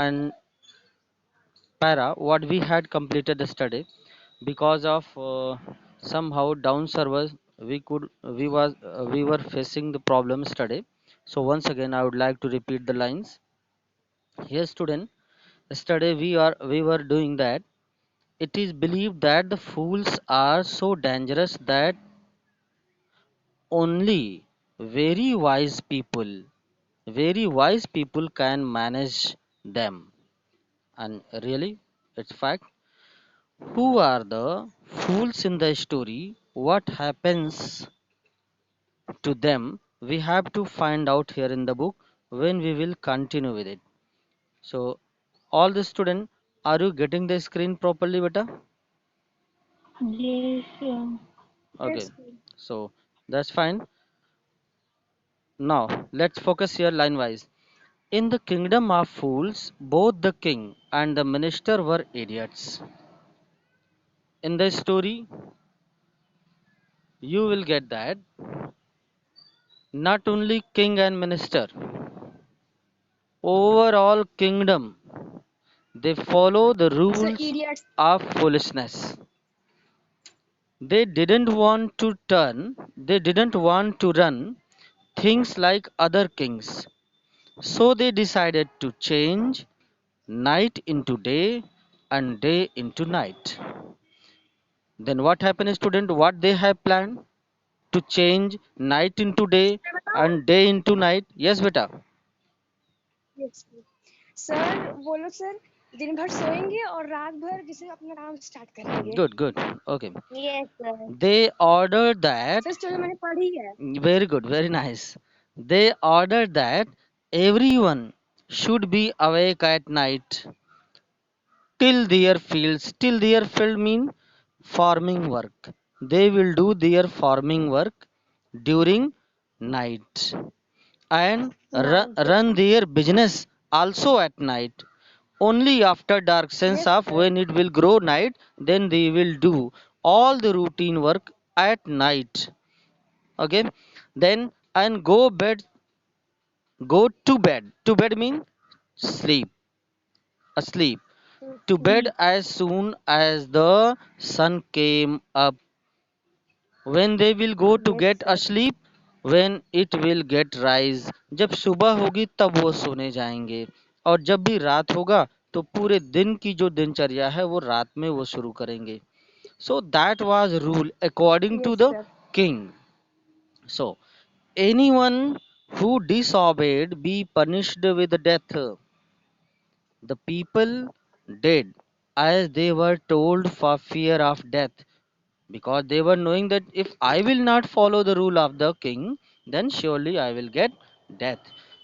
and para what we had completed yesterday. Because of somehow down servers we were facing the problem yesterday. So once again I would like to repeat the lines here, student. Yesterday we were doing that. It is believed that the fools are so dangerous that only very wise people very wise people can manage them. And really, it's fact. Who are the fools in the story? What happens to them? We have to find out here in the book when we will continue with it. So, all the student, are you getting the screen properly, beta? Yes, Okay, yes. so that's fine. Now, let's focus here line wise. In the kingdom of fools, both the king and the minister were idiots. In the story, you will get that not only king and minister, overall kingdom, they follow the So rules idiots. of foolishness. They didn't want to run things like other kings. So they decided to change night into day and day into night. Then what happened, student? What they have planned? To change night into day मैं बताऊं? and day into night. Yes, beta. Yes. Sir वो लोग sir दिन भर सोएंगे और रात भर जैसे अपना काम स्टार्ट करेंगे. Good, good. Okay. Yes, sir. They ordered that. Sir story मैंने पढ़ी है. Very good, very nice. They ordered that everyone should be awake at night till their field mean farming work. They will do their farming work during night and Nice. run their business also at night. Only after dark sense Yes, of sir. when it will grow night, then they will do all the routine work at night. Okay, then and go to bed. To bed mean sleep, asleep. To bed Sleep. as soon as the sun came up. When they will go to Yes, get sir. asleep, when it will get rise. जब सुबह होगी तब वो सोने जाएंगे. और जब भी रात होगा तो पूरे दिन की जो दिनचर्या है वो रात में वो शुरू करेंगे. So that was rule according to Yes, the sir. king. So anyone who disobeyed be punished with death. The people did as they were told for fear of death, because they were knowing that if I will not follow the rule of the king, then surely I will get death.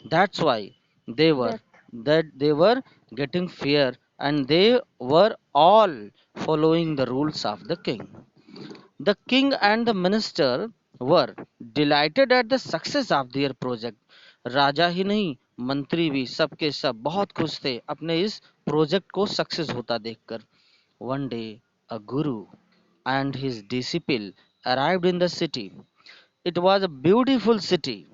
That's why they were Death. they were getting fear, and they were all following the rules of the king. The king and the minister were delighted at the success of their project. राजा ही नहीं, मंत्री भी, सबके सब बहुत खुश थे अपने इस प्रोजेक्ट को सक्सेस होता देखकर. One day, a guru and his disciple arrived in the city. It was a beautiful city.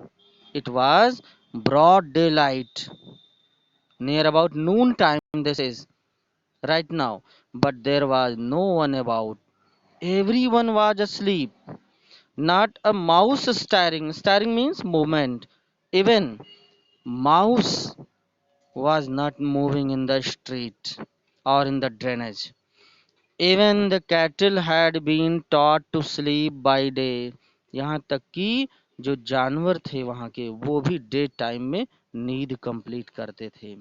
It was broad daylight, near about noon time, this is right now, but there was no one about. Everyone was asleep. Not a mouse stirring. Stirring means movement. Even mouse was not moving in the street or in the drainage. Even the cattle had been taught to sleep by day. यहाँ तक कि जो जानवर थे वहाँ के वो भी डे टाइम में नींद कंप्लीट करते थे.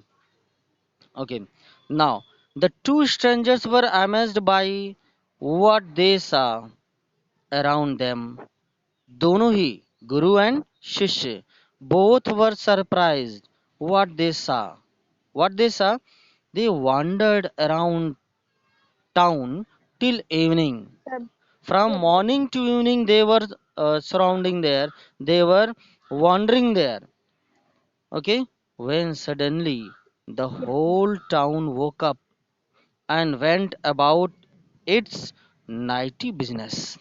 Okay. Now the two strangers were amazed by what they saw around them. दोनों ही गुरु एंड शिष्य both were surprised what they saw. What they saw? They wandered around town till evening. Sir. From morning to evening they were surrounding there. They were wandering there. Okay. When suddenly the Yes, whole town woke up and went about its nightly business.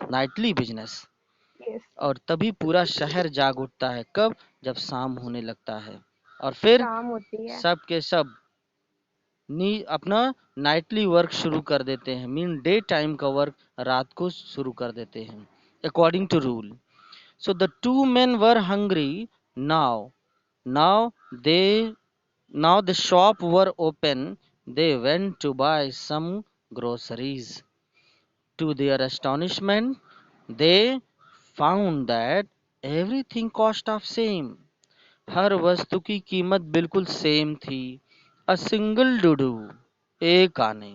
yes. और तभी पूरा शहर जाग उठता है. कब? जब शाम होने लगता है. और फिर शाम होती है. सब के सब अपना नाइटली वर्क शुरू कर देते हैं, मीन डे टाइम का वर्क रात को शुरू कर देते हैं, according to rule. So the two men were hungry now. Now they now the shop were open. They went to buy some groceries. To their astonishment, they found that everything cost of same. हर वस्तु की कीमत बिल्कुल same थी. A single dudu, एक आने.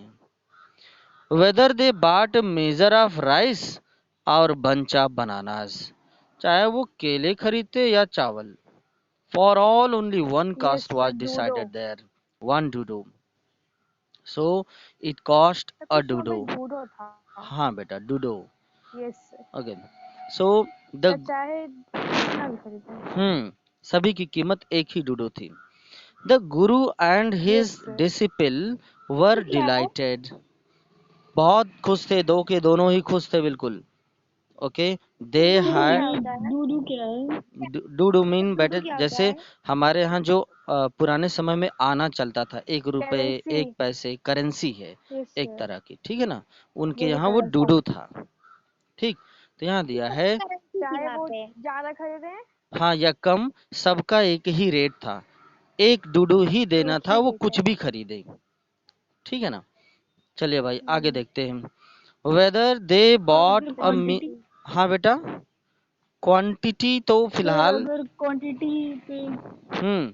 Whether they bought a measure of rice or bunch of bananas, चाहे वो केले खरीदते या चावल. For all only one Yes, cost was sir, decided dodo. there. One dodo. So it cost sir a कुछ तो dodo. में जूडो था. हाँ बेटा dodo. Yes sir. Okay. So the sir चाहे कितना भी खरीदें. सभी की कीमत एक ही डूडो थी. The guru and yes his sir. disciple were ये क्या है? delighted. बहुत खुश थे, दो के दोनों ही खुश थे बिल्कुल. Okay. They डूडू क्या had होता है? डूडू क्या है? डूडू मीन डूडू बेटे क्या होता जैसे है? हमारे यहाँ जो पुराने समय में आना चलता था, 1 रुपए करेंसी. 1 पैसे करेंसी है यस एक सर. तरह की, ठीक है ना. उनके ये यहाँ वो करेंसी. डूडू था. ठीक. तो यहाँ दिया है चाहे वो ज्यादा खरीदें. हाँ या कम, सबका एक ही रेट था. एक डूडू ही देना एक था, ही वो रेट कुछ है. भी खरीदे. ठीक है ना. चलिए भाई आगे देखते हैं. Whether they bought a quantity हाँ बेटा, क्वांटिटी तो सर, फिलहाल अगर क्वांटिटी पे हम्म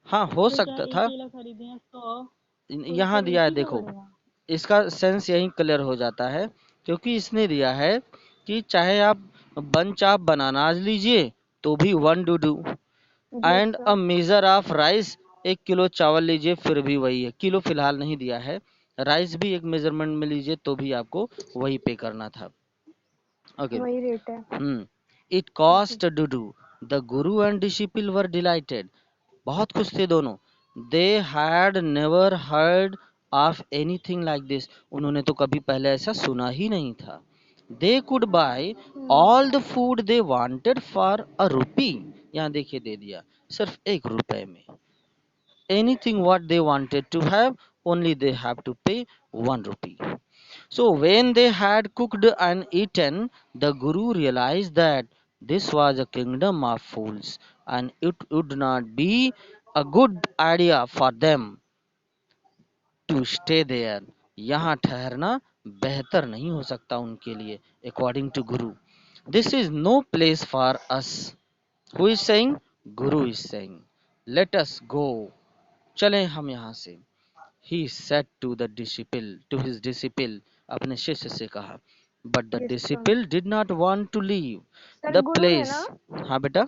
हाँ हो जैसे सकता एक था. केला खरीदे हैं 100 तो यहाँ फिर दिया है उसी का देखो, बढ़ेगा. इसका सेंस यही क्लियर हो जाता है, क्योंकि इसने दिया है कि चाहे आप बंच ऑफ बनानाज लीजिए तो भी 1 डूडू, यस एंड अ सर. मेजर ऑफ राइस, 1 किलो चावल लीजिए फिर भी वही है. किलो फिलहाल नहीं दिया है, राइस भी एक मेजरमेंट में लीजिए तो भी आपको वही पे करना था. ओके. वही रेट है. इट कॉस्ट डूडू. The guru and disciple were delighted. बहुत खुश थे दोनों. They had never heard of anything like this. उन्होंने तो कभी पहले ऐसा सुना ही नहीं था. They could buy all the food they wanted for a rupee. यहाँ देखिए दे दिया सिर्फ 1 रुपए में. Anything what they wanted to have, only they have to pay 1 rupee. So when they had cooked and eaten, the Guru realized that this was a kingdom of fools, and it would not be a good idea for them to stay there. यहाँ ठहरना बेहतर नहीं हो सकता उनके लिए. According to Guru, this is no place for us. Who is saying? Guru is saying, let us go. चलें हम यहाँ से. He said to the disciple, to his disciple, अपने शिष्य से कहा. But the Yes, sir. disciple did not want to leave sir the गुरु ने place. ना. हाँ बेटा.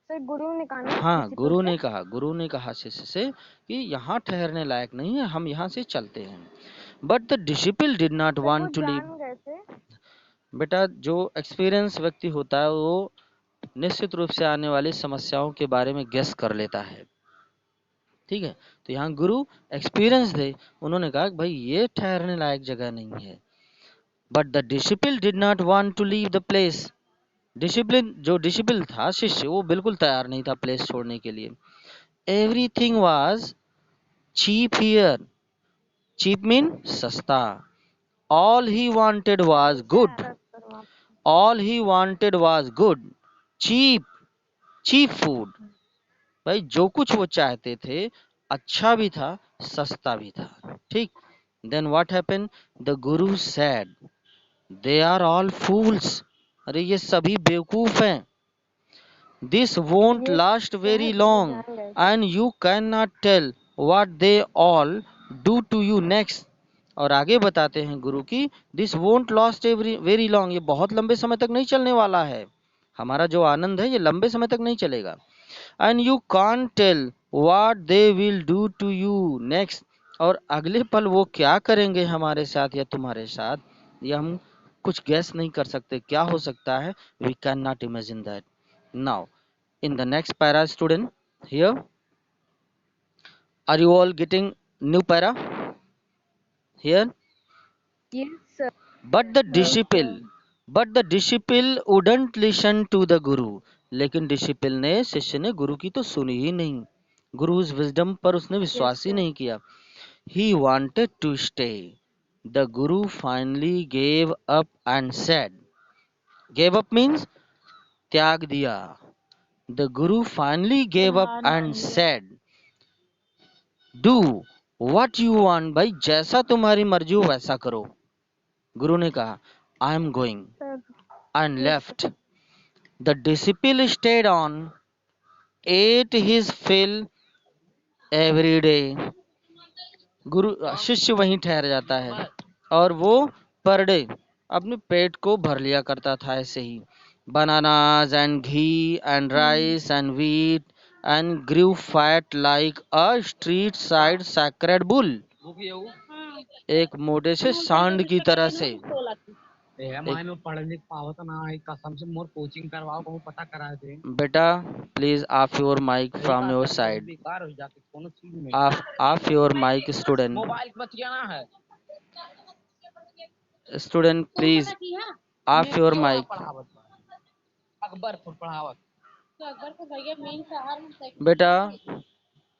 सर गुरु ने कहा ना हाँ disciple गुरु ने कहा शिष्य से कि यहाँ ठहरने लायक नहीं है, हम यहाँ से चलते हैं. But the disciple did not sir वो want to leave. जान गए थे. बेटा जो एक्सपीरियंस व्यक्ति होता है वो निश्चित रूप से आने वाली समस्याओं के बारे में गेस कर लेता है. ठीक है. तो यहाँ गुरु एक्सपीरियंस थे, उन्होंने कहा कि भाई ये ठहरने लायक जगह नहीं है. But the disciple did not want to leave the place. Discipline जो डिसिपल था शिष्य, वो बिल्कुल तैयार नहीं था प्लेस छोड़ने के लिए. Everything was cheap here. Cheap mean सस्ता. All he wanted was good. All he wanted was good. Cheap. Cheap food. भाई जो कुछ वो चाहते थे अच्छा भी था, सस्ता भी था. ठीक. Then what happened? The guru said, they are all fools. अरे ये सभी बेवकूफ हैं. This won't last very long and you can not tell what they all do to you next. और आगे बताते हैं गुरु की, this won't last very long. ये बहुत लंबे समय तक नहीं चलने वाला है. हमारा जो आनंद है ये लंबे समय तक नहीं चलेगा. And you can't tell what they will do to you next. और अगले पल वो क्या करेंगे हमारे साथ या तुम्हारे साथ, ये हम कुछ गैस नहीं कर सकते. क्या हो सकता है? We can not imagine that. Now in the next para student, here are you all getting new para here? Yes, sir. But the disciple wouldn't listen to the guru. लेकिन डिसिपल ने, शिष्य ने गुरु की तो सुनी ही नहीं. गुरुज विजडम पर उसने Yes, विश्वास ही sir. नहीं किया. He wanted to stay. The Guru finally gave up and said, gave up means त्याग दिया. The Guru finally sir gave up हार and मान लिया. said, do what you want. भाई जैसा तुम्हारी मर्जी हो वैसा करो. गुरु ने कहा, I am going, Sir. and Yes, sir. left. The disciple stayed on, ate his fill every day. गुरु शिष्य वहीं ठहर जाता है और वो पर डे अपने पेट को भर लिया करता था ऐसे ही. Bananas and ghee and rice and wheat and grew fat like a street side sacred bull. एक मोटे से सांड की तरह से. माय में पढ़ लिख पावत ना है कसम से मोर कोचिंग करवाओ को पता करा दे बेटा please off your mic from your side. बेकार हो जाते कोनो चीज में off your mic student. Mobile बच गया ना है student please off your mic. पढ़ावत अकबर पर पढ़ावत बेटा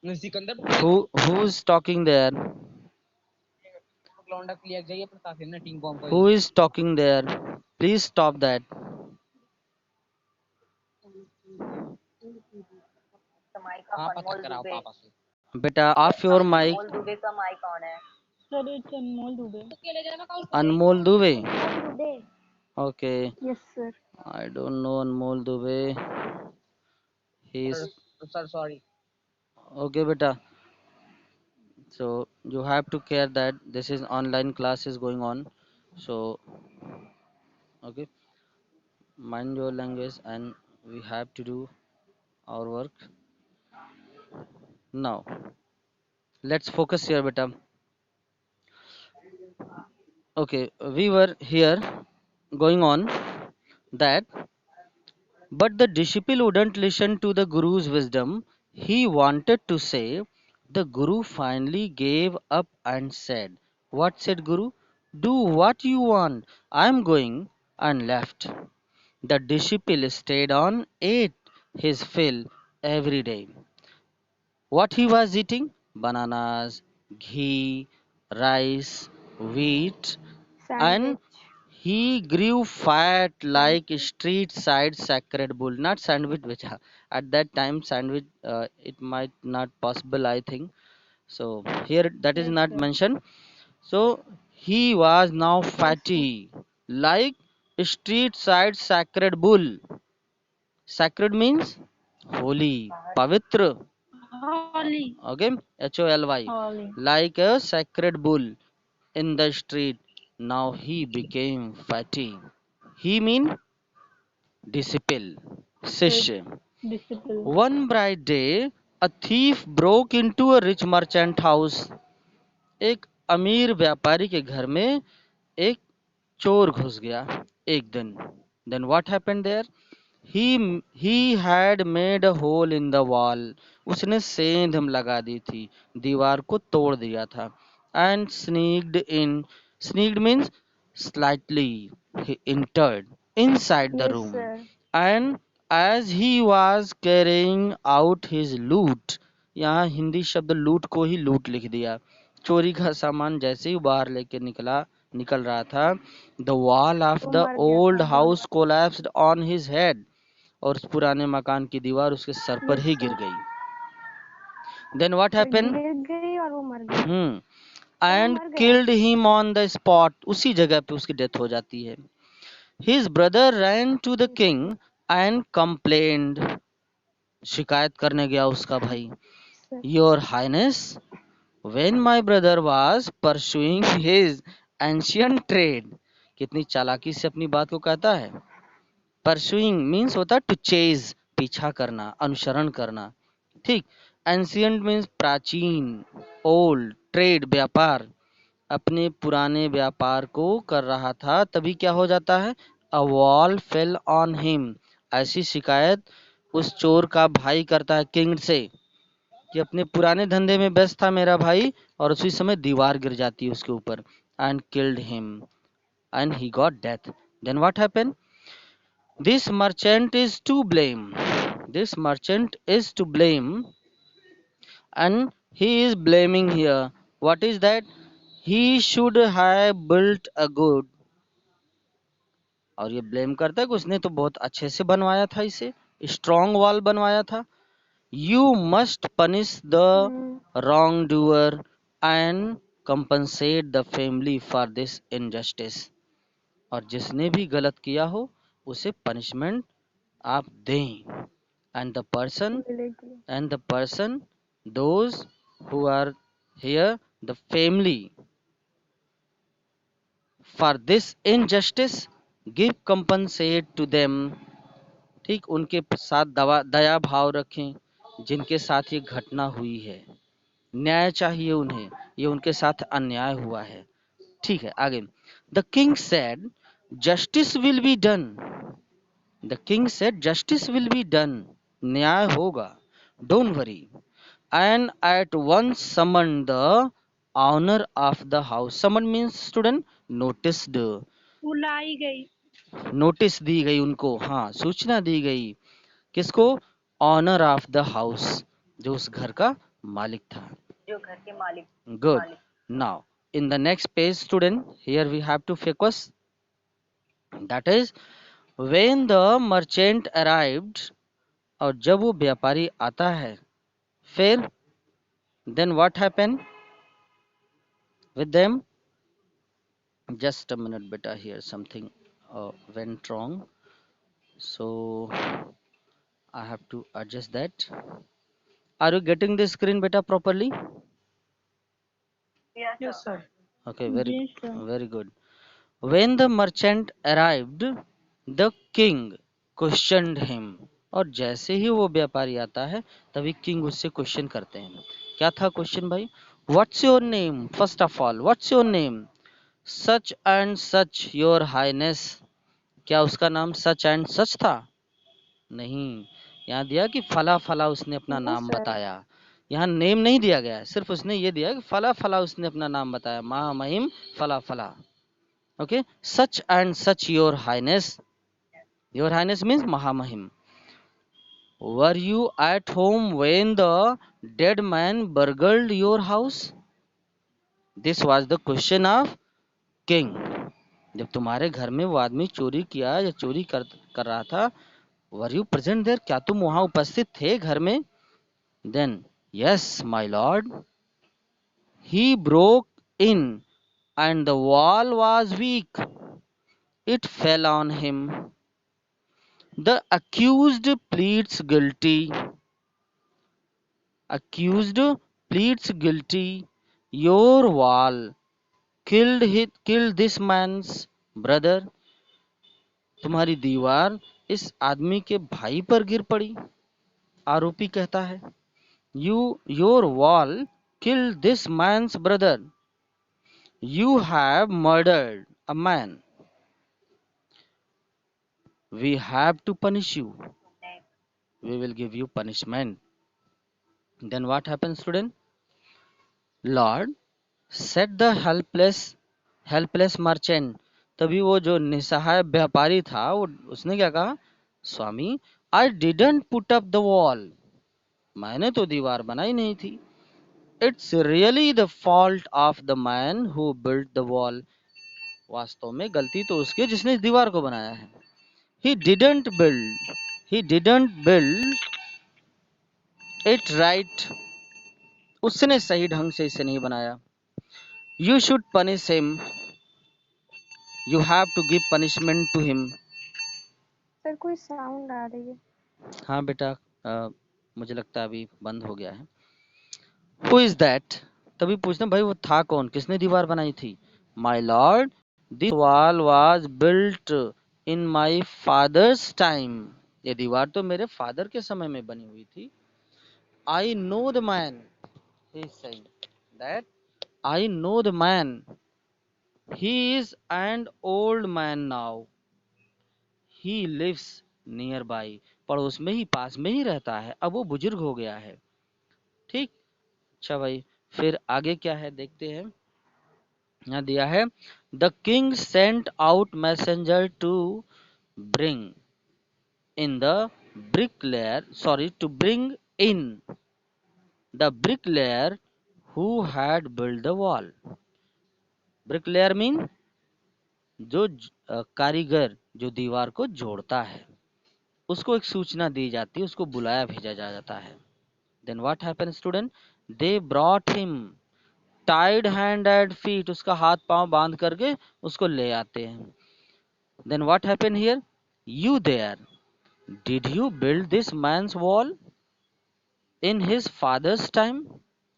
Sikandar who is talking there? लौंडा क्लियर जाइए प्रताप ने टीम बॉम्ब Who is talking there? Please stop that. हाँ पता कराओ पापा से बेटा ऑफ योर माइक. दुबे का माइक कौन है sir it's Anmol Dubey. Anmol Dubey. Today. Okay, Yes, sir. I don't know Anmol Dubey. He is sir sorry okay, beta. So you have to care that this is online class is going on. So okay, mind your language and we have to do our work. Now let's focus here, beta. Okay, we were here going on that, but the disciple wouldn't listen to the Guru's wisdom. He wanted to say. The Guru finally gave up and said, what said Guru? Do what you want. I am going, and left. The disciple stayed on, ate his fill every day. What he was eating? Bananas, ghee, rice, wheat, and Sandwich. he grew fat like street side sacred bull. Not sandwich, which at that time sandwich it might not possible, I think. So here that is Yes, not sir. mentioned. So he was now fatty like street side sacred bull. Sacred means holy, pavitra. Holly. Okay, Holy. Holly. Like a sacred bull in the street. Now he became fatty. He mean disciple, Sishya. Disciple. One bright day, a thief broke into a rich merchant house. एक अमीर व्यापारी के घर में एक चोर घुस गया एक दिन. Then what happened there? He had made a hole in the wall. उसने सेंध लगा दी थी, दीवार को तोड़ दिया था. And sneaked in. Sneaked means slightly. He entered inside the Yes, room. sir. And as he was carrying out his loot, यहाँ हिंदी शब्द लूट को ही लूट लिख दिया. चोरी का सामान जैसे ही बाहर लेके निकल रहा था, the wall of वो the मर गया old था. house collapsed on his head. और उस पुराने मकान की दीवार उसके सर पर Yes, ही sir. गिर गई. Then what sir happened? गिर गई और वो मर गया. Hmm. और वो And मर गया. killed him on the spot. उसी जगह पे उसकी डेथ हो जाती है. His brother ran to the king and complained. शिकायत करने गया उसका भाई. Sir. Your Highness, when my brother was pursuing his ancient trade. कितनी चालाकी से अपनी बात को कहता है. Pursuing means होता है to chase, पीछा करना, अनुसरण करना. ठीक. Ancient means प्राचीन, old, trade व्यापार. अपने पुराने व्यापार को कर रहा था तभी क्या हो जाता है? A wall fell on him. ऐसी शिकायत उस चोर का भाई करता है किंग से कि अपने पुराने धंधे में व्यस्त था मेरा भाई और उसी समय दीवार गिर जाती है उसके ऊपर. And killed him and he got death. Then what happened? This merchant is to blame. This merchant is to blame. and he is blaming here. What is that? He should have built a good, और ये blame करता है कि उसने तो बहुत अच्छे से बनवाया था, इसे स्ट्रॉन्ग वॉल बनवाया था. You must punish the wrong doer and compensate the family for this injustice. और जिसने भी गलत किया हो उसे पनिशमेंट आप दें. एंड मिलेगी। The person those who are here, the family, for this injustice give compensate to them. ठीक, उनके साथ दया भाव रखें जिनके साथ ये घटना हुई है. न्याय चाहिए उन्हें, ये उनके साथ अन्याय हुआ है. ठीक है, आगे. The king said justice will be done. The king said justice will be done. न्याय होगा, don't worry. And at once summon the honour of the house. Summon means student noticed. बुलाई गई। नोटिस दी गई उनको, हाँ, सूचना दी गई. किसको? ऑनर ऑफ द हाउस, जो उस घर का मालिक था. जो घर के मालिक गुड. मालिक now in the next page, student, here we have to focus. That is, when the merchant arrived, और जब वो व्यापारी आता है, फिर then what happened with them? Just a minute beta, here something went wrong, so I have to adjust that. Are you getting the screen beta properly? Yes, sir. Okay, Yes, sir. very good. When the merchant arrived, the king questioned him. और जैसे ही वो व्यापारी आता है तभी king उससे question करते हैं. क्या था क्वेश्चन भाई? What's your name? First of all, what's your name? Such and such your highness. क्या उसका नाम सच एंड सच था? नहीं, यहाँ दिया कि फला फला उसने अपना No, नाम sir. बताया. यहाँ नेम नहीं दिया गया है, सिर्फ उसने ये दिया कि फला फला उसने अपना नाम बताया, महामहिम फला फला. Okay, such and such your highness. Your highness means mahamahim. Were you at home when the dead man burgled your house? This was the question of king. जब तुम्हारे घर में वो आदमी चोरी किया या चोरी कर रहा था, were you present there? क्या तुम वहां उपस्थित थे घर में? Then yes, my lord. He broke in and the wall was weak. It fell on him. The accused pleads guilty. Accused pleads guilty. Your wall killed this man's brother. तुम्हारी दीवार इस आदमी के भाई पर गिर पड़ी. आरोपी कहता है. Your wall killed this man's brother. You have murdered a man. We have to punish you. We will give you punishment. Then what happens, student? Lord, said the helpless merchant. तभी वो जो निसहाय व्यापारी था, वो उसने क्या कहा? स्वामी, I didn't put up the wall. मैंने तो दीवार बनाई नहीं थी. It's really the fault of the man who built the wall. वास्तव में गलती तो उसकी जिसने दीवार को बनाया है. He didn't build it right. उसने सही ढंग से इसे नहीं बनाया. You should punish him. You have to give punishment to him. Sir कोई साउंड आ रही है. हाँ बेटा, मुझे लगता है अभी बंद हो गया है. Who is that? तभी पूछना भाई वो था कौन, किसने दीवार बनाई थी? My lord, this wall was built in my father's time. ये दीवार तो मेरे फादर के समय में बनी हुई थी. I know the man. He is saying that I know the man. He is an old man now. He lives nearby. पड़ोस में ही, पास में ही रहता है. अब वो बुजुर्ग हो गया है. ठीक. अच्छा भाई, फिर आगे क्या है देखते हैं. यहाँ दिया है, The king sent out messenger to bring in the to bring in the bricklayer who had built the wall. Bricklayer mean जो कारीगर जो दीवार को जोड़ता है, उसको एक सूचना दी जाती है, उसको बुलाया भेजा जाता है. Then what happened student? They brought him tied hand and feet. उसका हाथ पांव बांध करके उसको ले आते हैं. Then what happened here? You there, did you build this man's wall in his father's time?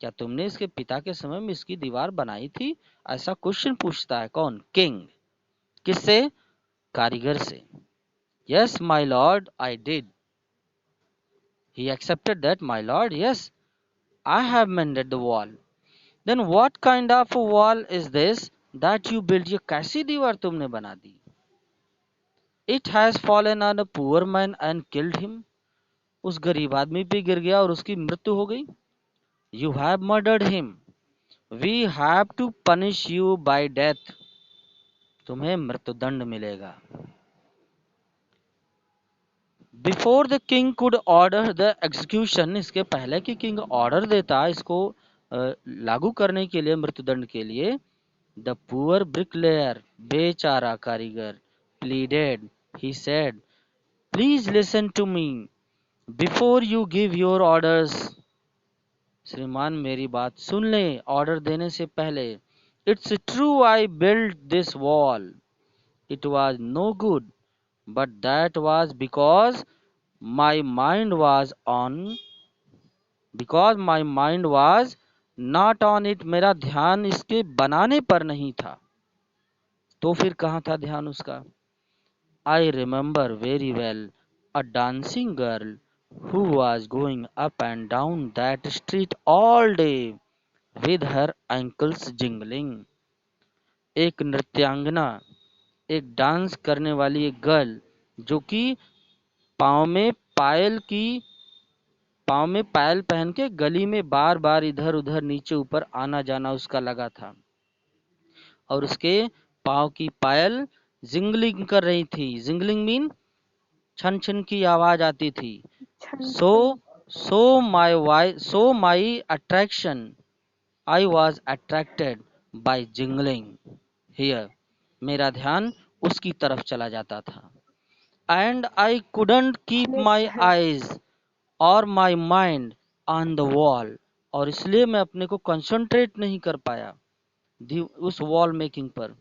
क्या तुमने इसके पिता के समय में इसकी दीवार बनाई थी? ऐसा क्वेश्चन पूछता है कौन? किंग. किससे? कारीगर से. Yes my lord, I did. He accepted that, my lord, yes, I have mended the wall. Then what kind of a wall is this that you built? ये कैसी दीवार तुमने बना दी? It has fallen on a poor man and killed him. उस गरीब आदमी पे गिर गया और उसकी मृत्यु हो गई. You have murdered him. We have to punish you by death. तुम्हें मृत्युदंड मिलेगा. Before the king could order the execution, इसके पहले कि किंग ऑर्डर देता इसको लागू करने के लिए, मृत्युदंड के लिए, the poor bricklayer, बेचारा कारीगर, pleaded. He said, please listen to me before you give your orders. श्रीमान मेरी बात सुन ले ऑर्डर देने से पहले. It's true I built this wall. It was no good, but that was because my mind was not on it. मेरा ध्यान इसके बनाने पर नहीं था. तो फिर कहाँ था ध्यान उसका? I remember very well a dancing girl who was going up and down that street all day with her ankles jingling. एक नृत्यांगना, एक डांस करने वाली एक गर्ल जो कि पाँव में पायल पहन के गली में बार बार इधर उधर नीचे ऊपर आना जाना उसका लगा था और उसके पाँव की पायल जिंगलिंग कर रही थी. जिंगलिंग मीन छन छन की आवाज आती थी. So my attraction, I was attracted by jingling here. मेरा ध्यान उसकी तरफ चला जाता था. And I couldn't keep my eyes or my mind on the wall. और इसलिए मैं अपने को कंसंट्रेट नहीं कर पाया उस वॉल मेकिंग पर.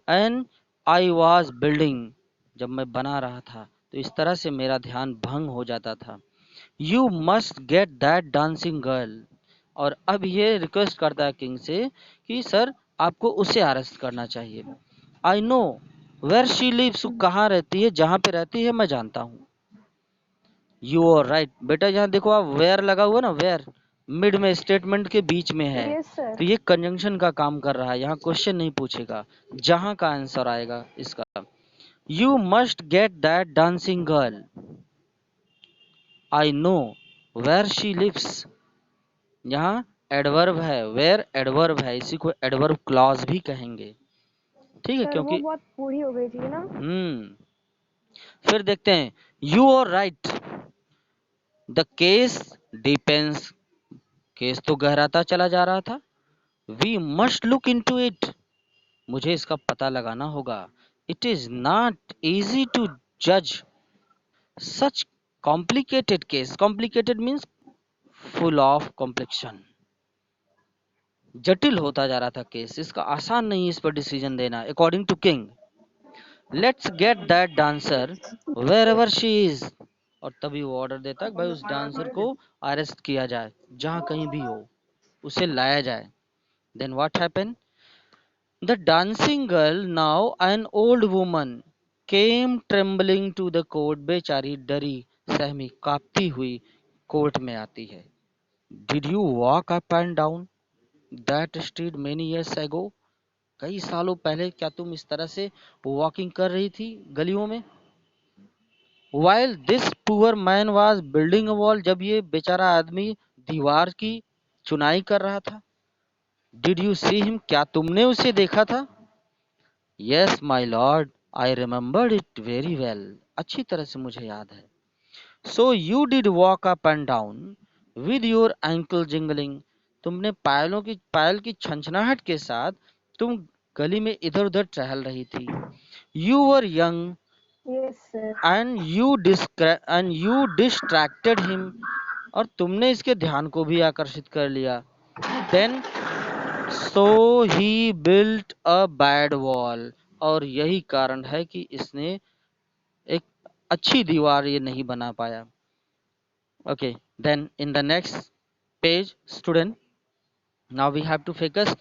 And I was building, जब मैं बना रहा था तो इस तरह से मेरा ध्यान भंग हो जाता था. You must get that dancing girl. और अब ये रिक्वेस्ट करता है किंग से कि सर आपको उसे अरेस्ट करना चाहिए. I know where she lives. कहाँ रहती है? जहाँ पे रहती है मैं जानता हूँ. You are right. बेटा यहाँ देखो आप where लगा हुआ ना, where मिड में स्टेटमेंट के बीच में है. Yes, sir. तो ये कंजंक्शन का काम कर रहा है. यहाँ क्वेश्चन नहीं पूछेगा, जहाँ का आंसर आएगा इसका. You must get that dancing girl. I know where she lives. यहाँ एडवर्ब है, where एडवर्ब है, इसी को एडवर्ब क्लॉज भी कहेंगे. ठीक है, सर क्योंकि वो बहुत बूढ़ी हो गई थी ना. फिर देखते हैं. You are right. The case depends. Case तो गहराता चला जा रहा था. We must look into it. मुझे इसका पता लगाना होगा. It is not easy to judge such complicated case. Complicated means full of complexion. जटिल होता जा रहा था केस, इसका आसान नहीं इस पर डिसीजन देना. According to king, let's get that dancer wherever she is. और तभी वो ऑर्डर देता है कि भाई उस डांसर को अरेस्ट किया जाए, जहां कहीं भी हो उसे लाया जाए. Then what happened? The dancing girl, now an old woman, came trembling to the court. बेचारी डरी सहमी कांपती हुई कोर्ट में आती है. Did you walk up and down that street many years ago? कई सालों पहले क्या तुम इस तरह से वॉकिंग कर रही थी गलियों में? While this poor man was building a wall, जब ये बेचारा आदमी दीवार की चुनाई कर रहा था. Did you see him? क्या तुमने उसे देखा था? Yes my lord, I remembered it very well. अच्छी तरह से मुझे याद है. So you did walk up and down. with your ankle jingling, तुमने पायल की छंछनाहट के साथ तुम गली में इधर उधर टहल रही थी. You were young Yes, sir. and you distracted him, और तुमने इसके ध्यान को भी आकर्षित कर लिया. Then so he built a bad wall, और यही कारण है कि इसने एक अच्छी दीवार ये नहीं बना पाया. Okay, then in the next page, student, now we have to focus.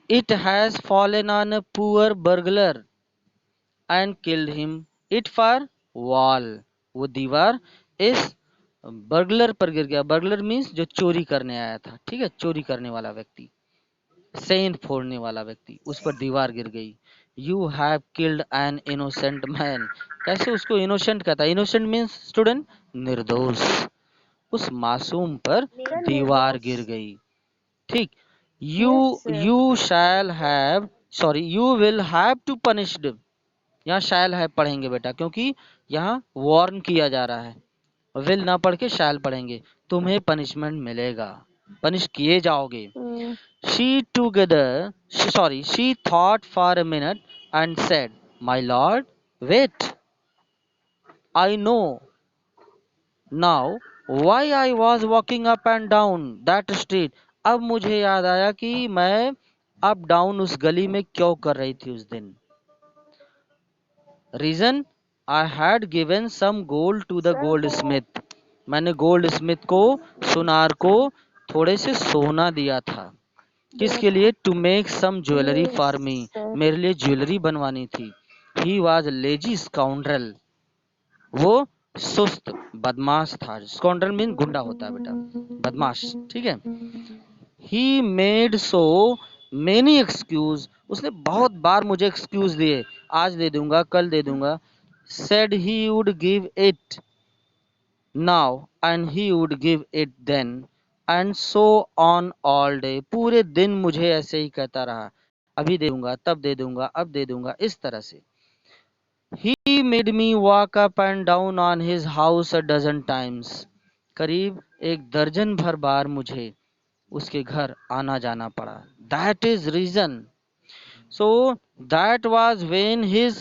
It has fallen on a poor burglar and killed him. It for wall, वो दीवार इस बर्गलर पर गिर गया. बर्गलर मीन्स जो चोरी करने आया था. ठीक है, चोरी करने वाला व्यक्ति, सेंध फोड़ने वाला व्यक्ति, उस पर दीवार गिर गई. You have killed an innocent man. कैसे उसको इनोसेंट कहता है? इनोसेंट मीन्स स्टूडेंट निर्दोष. उस मासूम पर मेरा दीवार निर्दोष. गिर गई. ठीक. You Yes, sir. You shall have sorry you will have to punished. यहाँ शैल है पढ़ेंगे बेटा, क्योंकि यहाँ वार्न किया जा रहा है. विल ना पढ़ के शैल पढ़ेंगे. तुम्हें पनिशमेंट मिलेगा, पनिश किए जाओगे. Hmm. She thought for a minute and said, My lord, wait. I know now why I was walking up and down that street. अब मुझे याद आया कि मैं अप डाउन उस गली में क्यों कर रही थी उस दिन. Reason, I had given some gold to the Sir, gold वो स्मिथ. मैंने गोल्ड स्मिथ को, सुनार को थोड़े से सोना दिया था. किसके लिए? To make some jewellery Yes, for me. sir. मेरे लिए ज्वेलरी बनवानी थी. He was lazy scoundrel. वो सुस्त बदमाश था. स्काउंड्रल मीन गुंडा होता है बेटा, बदमाश. ठीक है. He made so many excuse. उसने बहुत बार मुझे एक्सक्यूज दिए. आज दे दूंगा, कल दे दूंगा. Said he would give it now and he would give it then and so on all day. पूरे दिन मुझे ऐसे ही कहता रहा. अभी दे दूंगा, तब दे दूंगा, अब दे दूंगा, इस तरह से. He made me walk up and down on his house a dozen times. करीब एक दर्जन भर बार मुझे उसके घर आना जाना पड़ा. That is reason. So that was when his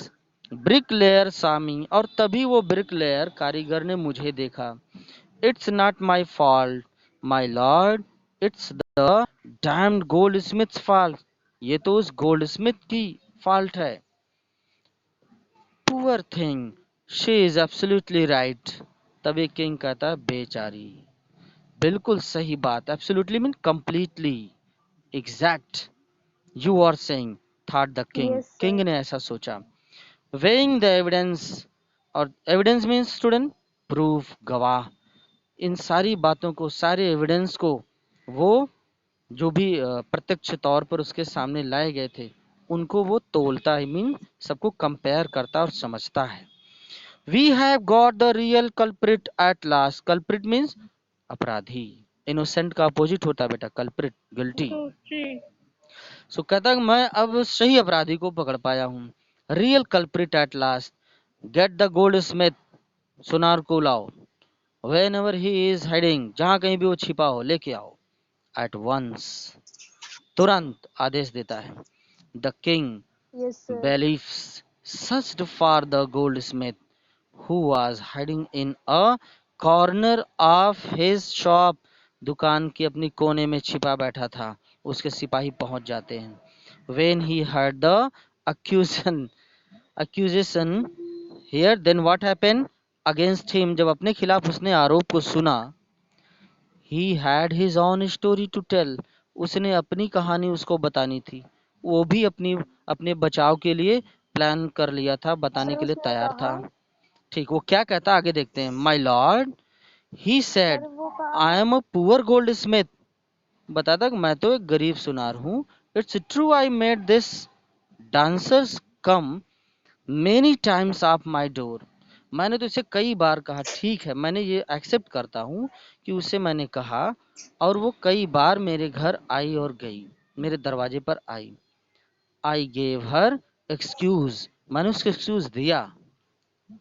bricklayer saw me. और तभी वो bricklayer कारीगर ने मुझे देखा. It's not my fault, my lord. It's the damned goldsmith's fault. ये तो उस goldsmith की fault है. Poor thing, she is absolutely right. तभी किंग कहता बेचारी. बिल्कुल सही बात. Absolutely mean completely, exact. You are saying, thought the king. Yes, sir. King ने ऐसा सोचा. Weighing the evidence, और evidence means student proof, गवाह. इन सारी बातों को, सारे एविडेंस को वो जो भी प्रत्यक्ष तौर पर उसके सामने लाए गए थे, उनको वो तोलता है. मीन सबको कंपेयर करता और समझता है. We have got the real culprit at last. Culprit means अपराधी. इनोसेंट का अपोजिट होता है बेटा कल्प्रिट, गिल्टी. दोषी। सो कहता है मैं अब सही अपराधी को पकड़ पाया हूँ. Real culprit at last. Get the goldsmith. सुनार को लाओ. Whenever he is hiding. जहाँ कहीं भी वो छिपा हो लेके आओ. At once. तुरंत आदेश देता है. The king Yes, sir. believes searched for the goldsmith who was hiding in a corner of his shop. दुकान की अपनी कोने में छिपा बैठा था. उसके सिपाही पहुंच जाते हैं. When he heard the accusation here, then what happened against him. जब अपने खिलाफ उसने आरोप को सुना. He had his own story to tell. उसने अपनी कहानी उसको बतानी थी. वो भी अपने बचाव के लिए प्लान कर लिया था, बताने Sir, के लिए उसने तैयार था. कहा. ठीक. वो क्या कहता आगे देखते हैं. My lord, he said, Sir, वो कहा. I am a poor gold Smith. बताता कि मैं तो एक गरीब सुनार हूँ. It's true I made this dancers come many times of my door. मैंने तो इसे कई बार कहा. ठीक है, मैंने ये एक्सेप्ट करता हूँ कि उसे मैंने कहा और वो कई बार मेरे घर आई और गई, मेरे दरवाजे पर आई. I gave her excuse. मैंने उसको एक्सक्यूज दिया.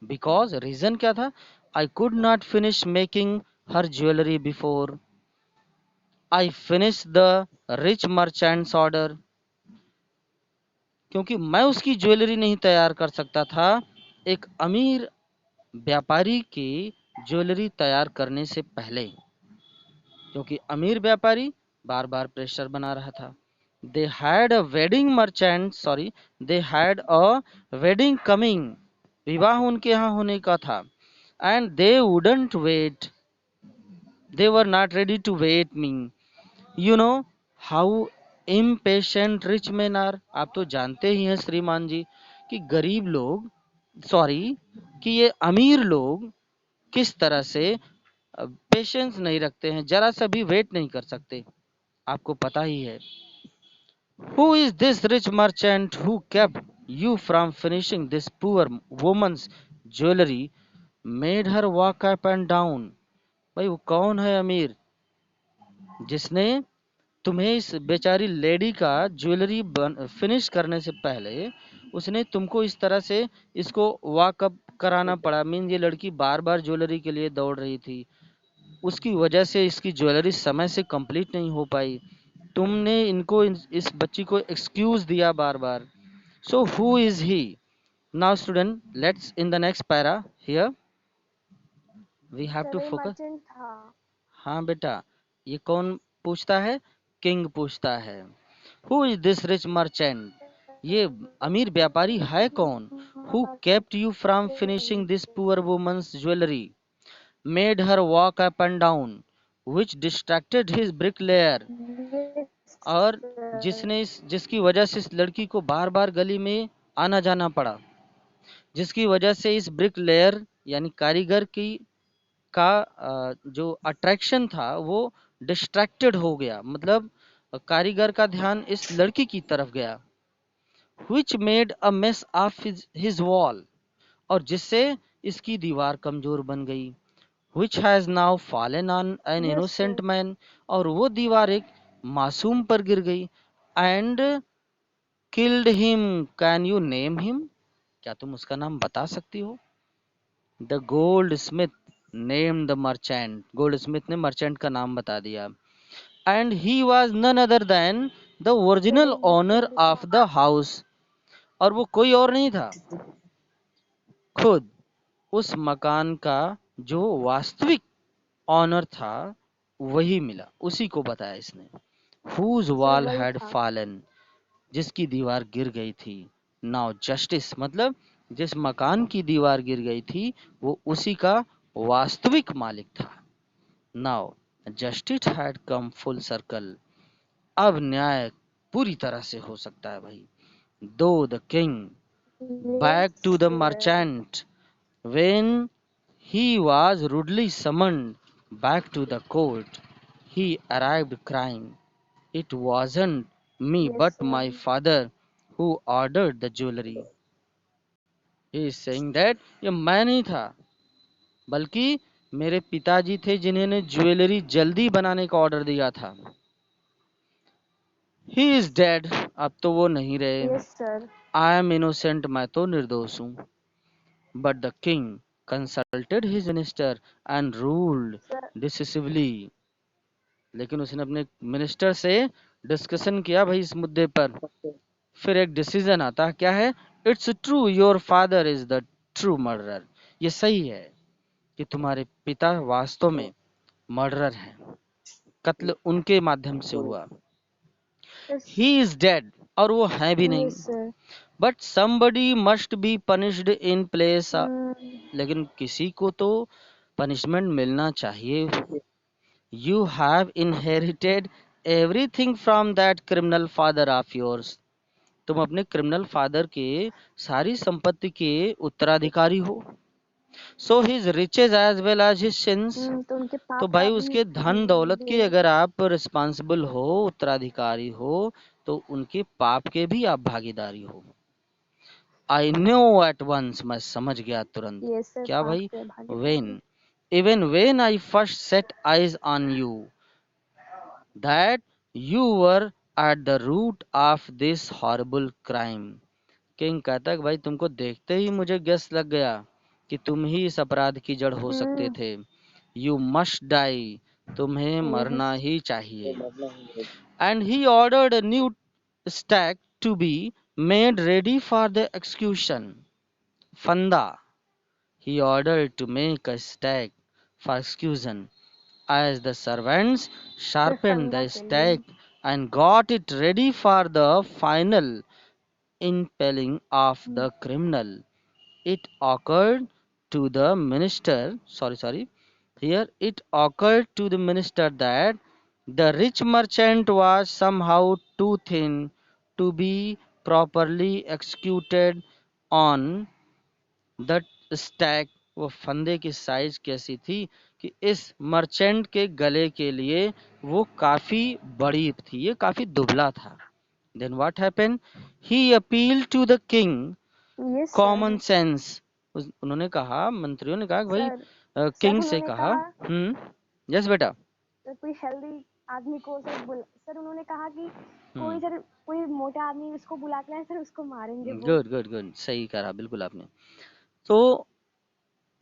बिकॉज रीजन क्या था? I could not finish making her jewellery before. I finished the rich merchant's order. क्योंकि मैं उसकी ज्वेलरी नहीं तैयार कर सकता था, एक अमीर व्यापारी की ज्वेलरी तैयार करने से पहले, क्योंकि अमीर व्यापारी बार बार प्रेशर बना रहा था। They had a wedding merchant sorry they had a wedding coming, विवाह उनके यहाँ होने का था। And they wouldn't wait, they were not ready to wait me. You know how impatient rich man are. आप तो जानते ही हैं श्रीमान जी कि गरीब लोग सॉरी कि ये अमीर लोग किस तरह से पेशेंस नहीं रखते हैं, जरा सा भी वेट नहीं कर सकते, आपको पता ही है। Who is this rich merchant who kept you from finishing this poor woman's jewelry, made her walk up and down? भाई वो कौन है अमीर जिसने तुम्हें इस बेचारी लेडी का ज्वेलरी फिनिश करने से पहले उसने तुमको इस तरह से इसको वॉकअप कराना पड़ा। मीन ये लड़की बार बार ज्वेलरी के लिए दौड़ रही थी, उसकी वजह से इसकी ज्वेलरी समय से कंप्लीट नहीं हो पाई। तुमने इनको इस बच्ची को एक्सक्यूज दिया बार बार। So who is he now student, let's in the next para here we have sir to वही फोकस। मर्चेंट था। हाँ बेटा, ये कौन पूछता है? किंग पूछता है। Who is this rich merchant, ये अमीर व्यापारी है कौन? Who kept you from finishing this poor woman's jewellery, made her walk up and down, which distracted his bricklayer, और जिसकी वजह से इस लड़की को बार बार गली में आना जाना पड़ा, जिसकी वजह से इस ब्रिक लेयर यानी कारीगर की का जो अट्रैक्शन था वो डिस्ट्रैक्टेड हो गया, मतलब कारीगर का ध्यान इस लड़की की तरफ गया। which made a mess of his wall, और जिससे इसकी दीवार कमजोर बन गई। which has now fallen on an yes innocent sir. man, और वो दीवार एक मासूम पर गिर गई। and killed him, can you name him, क्या तुम उसका नाम बता सकती हो? The goldsmith name the merchant, goldsmith ने मर्चेंट का नाम बता दिया। And he was none other than the original owner of the house, और वो कोई और नहीं था, खुद उस मकान का जो वास्तविक ऑनर था वही मिला, उसी को बताया इसने। हुज सर वॉल वही हैड था। फॉलन, जिसकी दीवार गिर गई थी। नाउ जस्टिस, मतलब जिस मकान की दीवार गिर गई थी वो उसी का वास्तविक मालिक था। Now justice had come full circle, अब न्याय पूरी तरह से हो सकता है भाई। दो the king back yes to the sir. Merchant when he was rudely summoned back to the court, he arrived crying, it wasn't me yes but my sir. father who ordered the jewelry. He is saying that ये मैं नहीं था, बल्कि मेरे पिताजी थे जिन्होंने jewellery जल्दी बनाने का ऑर्डर दिया था। He is dead, अब तो वो नहीं रहे। Yes sir. I am innocent, मैं तो निर्दोष हूँ। But the king consulted his minister and ruled sir decisively. लेकिन उसने अपने मिनिस्टर से डिस्कशन किया भाई इस मुद्दे पर, फिर एक डिसीजन आता है, क्या है? It's true your father is the true murderer, ये सही है कि तुम्हारे पिता वास्तव में मर्डरर हैं, कत्ल उनके माध्यम से हुआ। यस ही इज डेड, और वो है भी नहीं। Yes sir. But somebody must be punished in place, hmm, लेकिन किसी को तो पनिशमेंट मिलना चाहिए। You have inherited everything from that criminal father of yours, तुम अपने क्रिमिनल फादर के सारी संपत्ति के उत्तराधिकारी हो। So his riches as well as his sins, तो उनके तो पाप भाई का भी उसके धन दौलत की अगर आप रिस्पॉन्सिबल हो, उत्तराधिकारी हो, तो उनके पाप के भी आप भागीदारी हो। आई न्यू एट वंस, मैं समझ गया तुरंत। Yes sir. क्या पाप भाई? के भागीदार वेन हैं। Even when I first set eyes on you that you were at the root of this horrible crime. King कहता है कि भाई तुमको देखते ही मुझे गेस लग गया कि तुम ही इस अपराध की जड़ हो सकते हम्म, थे। You must die, तुम्हें मरना Yes. ही चाहिए. And he ordered a new stake to be made ready for the execution. Fanda. He ordered to make a stake for execution. As the servants Sir, sharpened फंदा the के लिए. stake and got it ready for the final impaling of the criminal, it occurred to the minister, here it occurred to the minister that the rich merchant was somehow too thin to be properly executed on the stack. वो फंदे की size कैसी थी कि इस merchant के गले के लिए वो काफी बड़ी थी, ये काफी दुबला था. Then what happened, he appeal to the king Yes, common sir. Sense. उन्होंने कहा, मंत्रियों ने कहा कि भाई सर किंग से उन्होंने कहा. कहा यस बेटा. सर कोई हेल्दी आदमी को सर उन्होंने कहा कि हम्म. कोई मोटा आदमी उसको बुला के लाए सर उसको मारेंगे वो. गुड गुड गुड, सही कहा बिल्कुल आपने. तो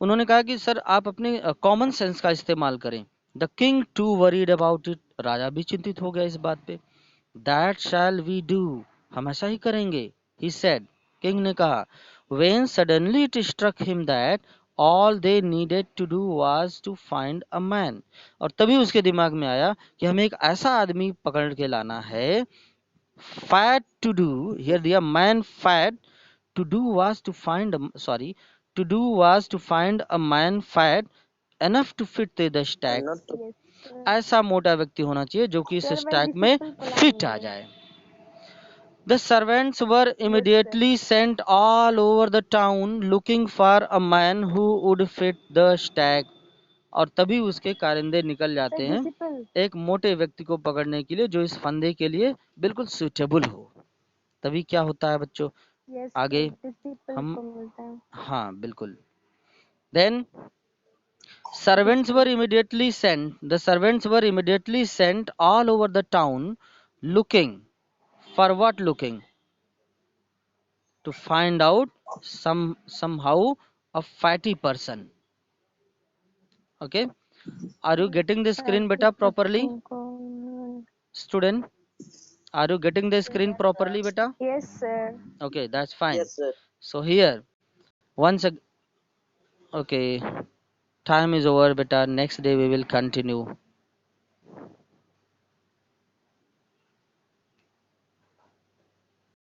उन्होंने कहा कि सर आप अपने कॉमन सेंस का इस्तेमाल करें. The king too worried about it. राजा भी चिंतित हो गया इस बात पे. That shall we do. हम ऐसा ही करेंगे. He said. किंग ने कहा. When suddenly it struck him that all they needed to do was to find a man. और तभी उसके दिमाग में आया कि हमें एक ऐसा आदमी पकड़ के लाना है. फैट टू डू, हियर दिया man fat. To do was to find to do was to find a man fat enough to fit the stack. Yes, sir. ऐसा मोटा व्यक्ति होना चाहिए जो कि इस Sir, very स्टैक में difficult plan फिट आ है. जाए. The servants were Yes, sir. immediately sent all over the town looking for a man who would fit the stack. और तभी उसके कारिंदे निकल Sir, जाते हैं disciple. एक मोटे व्यक्ति को पकड़ने के लिए जो इस फंदे के लिए बिल्कुल सुटेबल हो. तभी क्या होता है बच्चों, Yes, आगे sir. Disciple हम, को मिलता है. हाँ बिल्कुल. Then servants were immediately sent. The servants were immediately sent all over the town looking for what? Looking to find out somehow a fatty person. Okay, are you getting the screen Fatty beta properly, person को. student? Are you getting the screen properly beta? Yes, sir. Okay, that's fine. Yes sir. So here once okay, time is over beta. Next day we will continue.